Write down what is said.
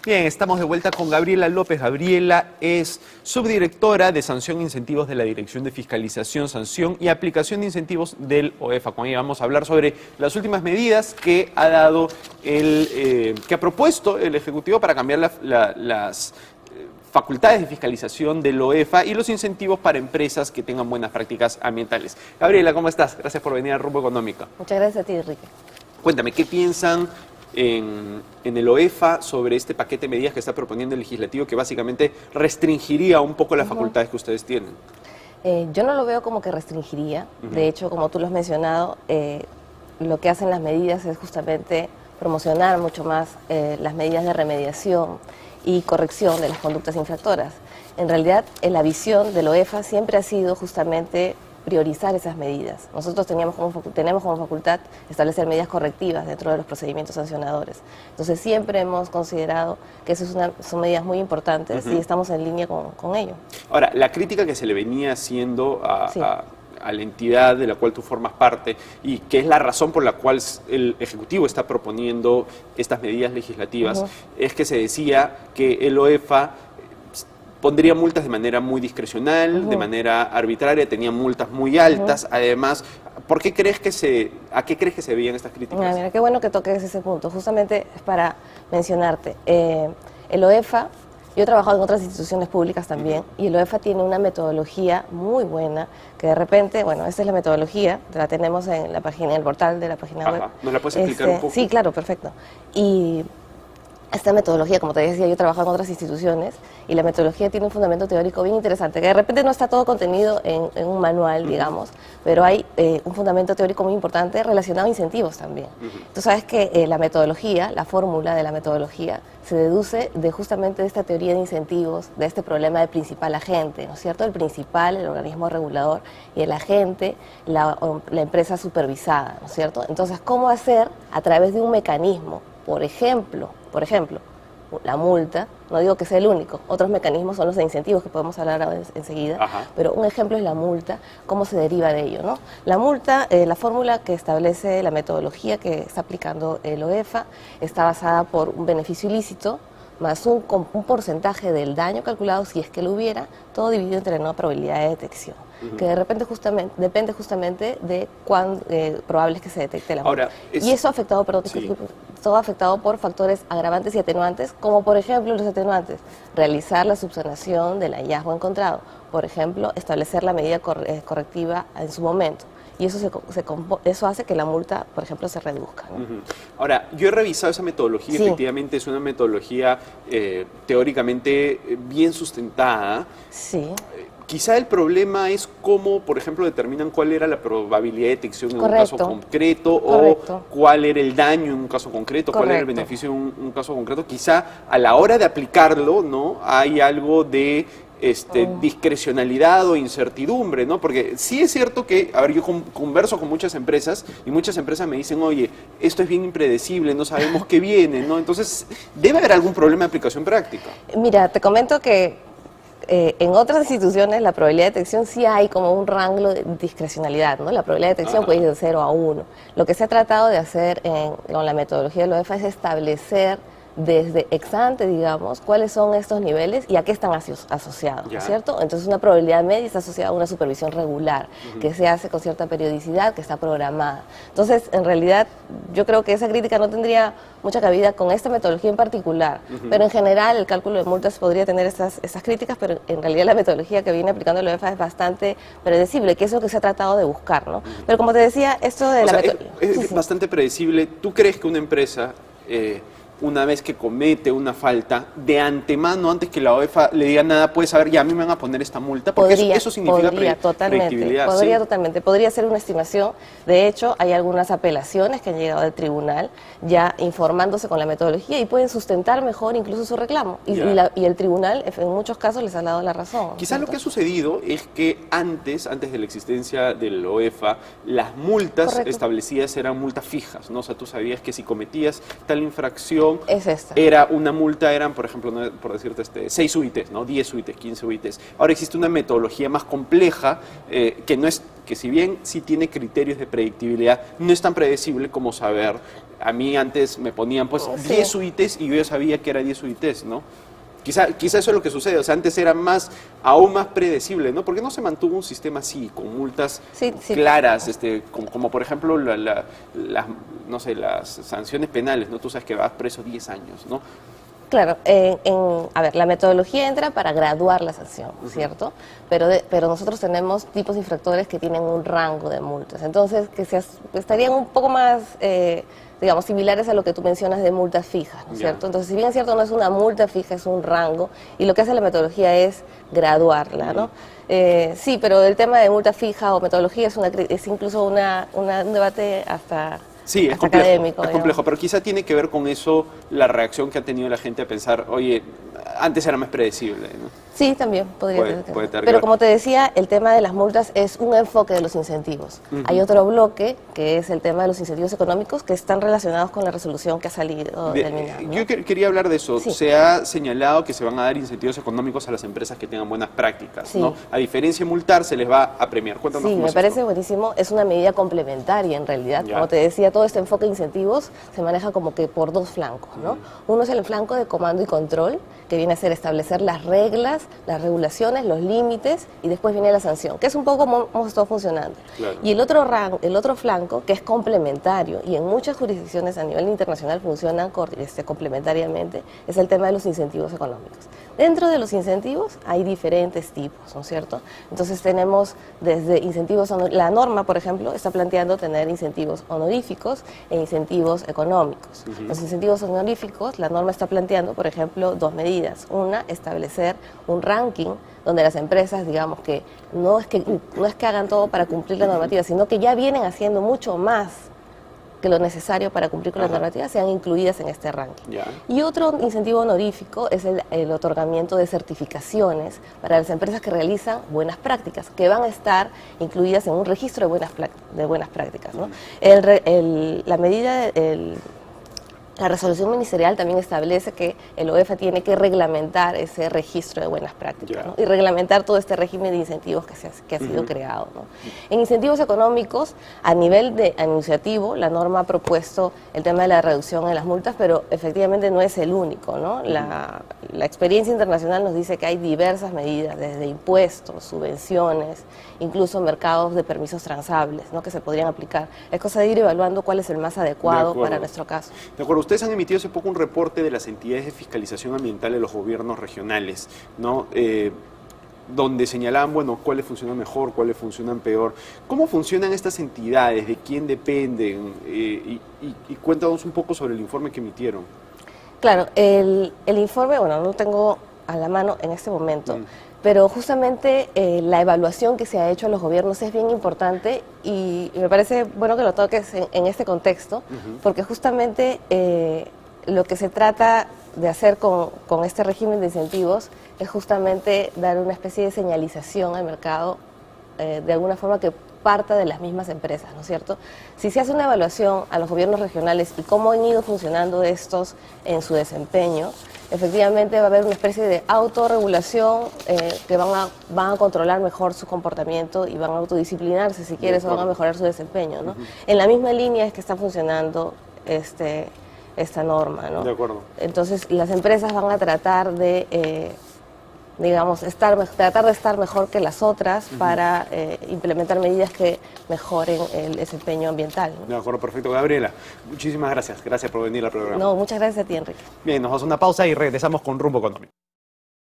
Bien, estamos de vuelta con Gabriela López. Gabriela es subdirectora de Sanción e Incentivos de la Dirección de Fiscalización, Sanción y Aplicación de Incentivos del OEFA. Con ella vamos a hablar sobre las últimas medidas que ha dado que ha propuesto el Ejecutivo para cambiar las facultades de fiscalización del OEFA y los incentivos para empresas que tengan buenas prácticas ambientales. Gabriela, ¿cómo estás? Gracias por venir a Rumbo Económico. Muchas gracias a ti, Enrique. Cuéntame, ¿qué piensan en el OEFA sobre este paquete de medidas que está proponiendo el legislativo que básicamente restringiría un poco las facultades que ustedes tienen? Yo no lo veo como que restringiría. De hecho, como tú lo has mencionado, lo que hacen las medidas es justamente promocionar mucho más las medidas de remediación y corrección de las conductas infractoras. En realidad, la visión del OEFA siempre ha sido justamente priorizar esas medidas. Nosotros tenemos como facultad establecer medidas correctivas dentro de los procedimientos sancionadores. Entonces siempre hemos considerado que esas son medidas muy importantes y estamos en línea con ello. Ahora, la crítica que se le venía haciendo a la entidad de la cual tú formas parte y que es la razón por la cual el Ejecutivo está proponiendo estas medidas legislativas, es que se decía que el OEFA pondría multas de manera muy discrecional, de manera arbitraria, tenía multas muy altas. Además, ¿a qué crees que se debían estas críticas? Mira, qué bueno que toques ese punto. Justamente es para mencionarte. El OEFA, yo he trabajado en otras instituciones públicas también, y el OEFA tiene una metodología muy buena, que de repente, bueno, esta es la metodología, la tenemos en la página, en el portal de la página web. ¿Nos la puedes explicar un poco? Sí, claro, perfecto. Y esta metodología, como te decía, yo he trabajado en otras instituciones y la metodología tiene un fundamento teórico bien interesante, que de repente no está todo contenido en un manual, digamos, pero hay un fundamento teórico muy importante relacionado a incentivos también. Tú sabes que la metodología, la fórmula de la metodología, se deduce de justamente de esta teoría de incentivos, de este problema del principal agente, ¿no es cierto? El principal, el organismo regulador, y el agente, la empresa supervisada, ¿no es cierto? Entonces, ¿cómo hacer a través de un mecanismo? Por ejemplo, la multa, no digo que sea el único, otros mecanismos son los de incentivos que podemos hablar enseguida, pero un ejemplo es la multa, cómo se deriva de ello, ¿no? La multa, la fórmula que establece la metodología que está aplicando el OEFA está basada por un beneficio ilícito más un porcentaje del daño calculado, si es que lo hubiera, todo dividido entre una probabilidad de detección, que de repente depende justamente de cuán probable es que se detecte la multa. Y eso afectado, todo afectado por factores agravantes y atenuantes, como por ejemplo los atenuantes, realizar la subsanación del hallazgo encontrado, por ejemplo, establecer la medida correctiva en su momento. Y eso hace que la multa, por ejemplo, se reduzca, ¿no? Ahora, yo he revisado esa metodología, efectivamente es una metodología teóricamente bien sustentada. Sí. Quizá el problema es cómo, por ejemplo, determinan cuál era la probabilidad de detección en un caso concreto o cuál era el daño en un caso concreto, cuál era el beneficio en un caso concreto. Quizá a la hora de aplicarlo, ¿no? Hay algo de discrecionalidad o incertidumbre, ¿no? Porque sí es cierto que, a ver, yo converso con muchas empresas y muchas empresas me dicen, oye, esto es bien impredecible, no sabemos qué viene, ¿no? Entonces, debe haber algún problema de aplicación práctica. Mira, te comento que en otras instituciones la probabilidad de detección sí hay como un rango de discrecionalidad, ¿no? La probabilidad de detección puede ir de 0 a 1. Lo que se ha tratado de hacer con la metodología de la OEFA es establecer desde ex ante, digamos, cuáles son estos niveles y a qué están asociados, ¿no es cierto? Entonces una probabilidad media está asociada a una supervisión regular, que se hace con cierta periodicidad, que está programada. Entonces, en realidad, yo creo que esa crítica no tendría mucha cabida con esta metodología en particular, pero en general el cálculo de multas podría tener esas críticas, pero en realidad la metodología que viene aplicando la OEFA es bastante predecible, que es lo que se ha tratado de buscar, ¿no? Pero como te decía, esto de la metodología... Es bastante predecible. ¿Tú crees que una empresa una vez que comete una falta, de antemano, antes que la OEFA le diga nada, puede saber, ya a mí me van a poner esta multa? Porque eso significa predictibilidad. Totalmente. Podría ser una estimación. De hecho, hay algunas apelaciones que han llegado del tribunal ya informándose con la metodología y pueden sustentar mejor incluso su reclamo. Y el tribunal, en muchos casos, les ha dado la razón. Quizás lo que ha sucedido es que antes de la existencia del OEFA, las multas establecidas eran multas fijas, ¿no? O sea, tú sabías que si cometías tal infracción, sanción era una multa, eran, por ejemplo, por decirte, 6 UITs, ¿no? 10 UITs, 15 UITs. Ahora existe una metodología más compleja que si bien sí tiene criterios de predictibilidad, no es tan predecible como saber. A mí antes me ponían pues 10 UITs y yo ya sabía que era 10 UITs, ¿no? Quizá eso es lo que sucede, o sea, antes era aún más predecible, ¿no? Porque no se mantuvo un sistema así, con multas claras, como por ejemplo no sé, las sanciones penales, ¿no? Tú sabes que vas preso 10 años, ¿no? Claro, a ver, la metodología entra para graduar la sanción, ¿cierto? Pero nosotros tenemos tipos infractores que tienen un rango de multas, entonces que estarían un poco más, digamos, similares a lo que tú mencionas de multas fijas, ¿no es cierto? Entonces, si bien es cierto, no es una multa fija, es un rango, y lo que hace la metodología es graduarla, ¿no? Sí, pero el tema de multa fija o metodología es incluso un debate hasta... Sí, es complejo, pero quizá tiene que ver con eso la reacción que ha tenido la gente a pensar, oye, antes era más predecible, ¿no? Sí, también podría tener. Pero como te decía, el tema de las multas es un enfoque de los incentivos. Hay otro bloque, que es el tema de los incentivos económicos, que están relacionados con la resolución que ha salido del MINAM, ¿no? Yo quería hablar de eso. Sí. Se ha señalado que se van a dar incentivos económicos a las empresas que tengan buenas prácticas, ¿no? A diferencia de multar, se les va a premiar. Cuéntanos cómo me parece buenísimo. Es una medida complementaria, en realidad. Como te decía, todo este enfoque de incentivos se maneja como que por dos flancos, ¿no? Uno es el flanco de comando y control, que viene a ser establecer las reglas, las regulaciones, los límites, y después viene la sanción, que es un poco como hemos estado funcionando. Claro. Y el otro flanco, que es complementario, y en muchas jurisdicciones a nivel internacional funcionan complementariamente, es el tema de los incentivos económicos. Dentro de los incentivos hay diferentes tipos, ¿no es cierto? Entonces tenemos desde incentivos, la norma, por ejemplo, está planteando tener incentivos honoríficos e incentivos económicos. Los incentivos honoríficos, la norma está planteando, por ejemplo, dos medidas. Una, establecer un ranking donde las empresas, digamos que no es que hagan todo para cumplir la normativa, sino que ya vienen haciendo mucho más que lo necesario para cumplir con la normativa, sean incluidas en este ranking. Y otro incentivo honorífico es el otorgamiento de certificaciones para las empresas que realizan buenas prácticas, que van a estar incluidas en un registro de buenas prácticas, ¿no? La resolución ministerial también establece que el OEFA tiene que reglamentar ese registro de buenas prácticas, ¿no? Y reglamentar todo este régimen de incentivos que ha sido creado, ¿no? En incentivos económicos, a nivel de anunciativo, la norma ha propuesto el tema de la reducción en las multas, pero efectivamente no es el único, ¿no? La experiencia internacional nos dice que hay diversas medidas, desde impuestos, subvenciones, incluso mercados de permisos transables, ¿no? Que se podrían aplicar. Es cosa de ir evaluando cuál es el más adecuado para nuestro caso. De acuerdo. Ustedes han emitido hace poco un reporte de las entidades de fiscalización ambiental de los gobiernos regionales, ¿no? Donde señalaban, bueno, cuáles funcionan mejor, cuáles funcionan peor. ¿Cómo funcionan estas entidades? ¿De quién dependen? Y cuéntanos un poco sobre el informe que emitieron. Claro, el informe, bueno, no lo tengo a la mano en este momento, pero justamente la evaluación que se ha hecho a los gobiernos es bien importante y me parece bueno que lo toques en este contexto, porque justamente lo que se trata de hacer con este régimen de incentivos es justamente dar una especie de señalización al mercado de alguna forma que parta de las mismas empresas, ¿no es cierto? Si se hace una evaluación a los gobiernos regionales y cómo han ido funcionando estos en su desempeño, efectivamente va a haber una especie de autorregulación que van a controlar mejor su comportamiento y van a autodisciplinarse, si quieres, o van a mejorar su desempeño, ¿no? En la misma línea es que está funcionando esta norma, ¿no? De acuerdo. Entonces, las empresas van a tratar de, digamos, tratar de estar mejor que las otras para implementar medidas que mejoren el desempeño ambiental, ¿no? De acuerdo, perfecto. Gabriela, muchísimas gracias. Gracias por venir al programa. No, muchas gracias a ti, Enrique. Bien, nos vamos a una pausa y regresamos con Rumbo Económico.